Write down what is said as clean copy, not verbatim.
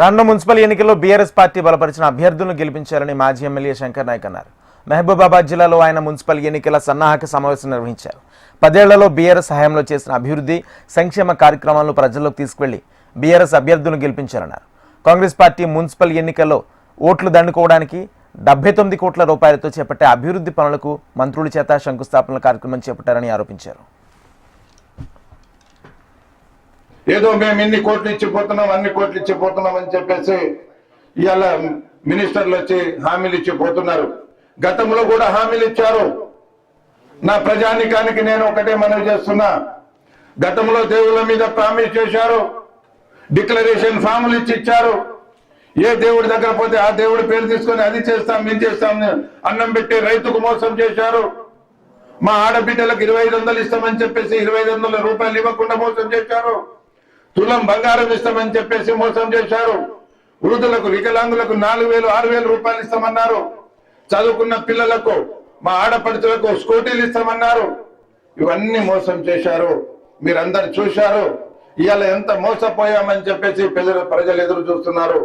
రానున్న మున్సిపల్ ఎన్నికల్లో BRS party బలపరిచిన అభ్యర్థులను గెలిపించారని మాజీ ఎమ్మెల్యే శంకర్ నాయక్ అన్నారు. మహబూబాబాద్ జిల్లాలో ఆయన మున్సిపల్ ఎన్నికల సన్నాహక సమావేశం నిర్వహించారు. 10 ఏళ్లలో బీఆర్ఎస్ హయాంలో చేసిన అభివృద్ధి, సంక్షేమ కార్యక్రమాలను ప్రజల్లోకి తీసుకువెళ్లి బీఆర్ఎస్ అభ్యర్థులను గెలిపించారన్నారు. కాంగ్రెస్ పార్టీ మున్సిపల్ ఎన్నికల్లో ఓట్లు దండుకోవడానికి 79 కోట్ల రూపాయలతో చేపట్టే అభివృద్ధి పనులకు మంత్రుల చేత శంకుస్థాపనల కార్యక్రమం చేపట్టారని ఆరోపించారు. ఏదో మేము ఇన్ని కోట్లు ఇచ్చిపోతున్నాం, అన్ని కోట్లు ఇచ్చిపోతున్నాం అని చెప్పేసి ఇవాళ మినిస్టర్లు వచ్చి హామీలు ఇచ్చిపోతున్నారు. గతంలో కూడా హామీలు ఇచ్చారు. నా ప్రజానికానికి నేను ఒకటే మనవి చేస్తున్నా, గతంలో దేవుళ్ళ మీద ప్రామిస్ చేశారు, డిక్లరేషన్ ఫామ్లు ఇచ్చారు. ఏ దేవుడి దగ్గర పోతే ఆ దేవుడి పేరు తీసుకొని అది చేస్తాం ఇది చేస్తాం అన్నం పెట్టి రైతుకు మోసం చేశారు. మా ఆడబిడ్డలకు 2500 ఇస్తామని చెప్పేసి 2500 రూపాయలు ఇవ్వకుండా మోసం చేశారు. తులం బంగారం ఇస్తామని చెప్పేసి మోసం చేశారు. వృద్ధులకు, వికలాంగులకు 4000 6000 రూపాయలు ఇస్తామన్నారు. చదువుకున్న పిల్లలకు, మా ఆడపడుచులకు స్కూటీలు ఇస్తామన్నారు. ఇవన్నీ మోసం చేశారు. మీరందరు చూశారు. ఇవాళ ఎంత మోసపోయామని చెప్పేసి ప్రజలు ఎదురు చూస్తున్నారు.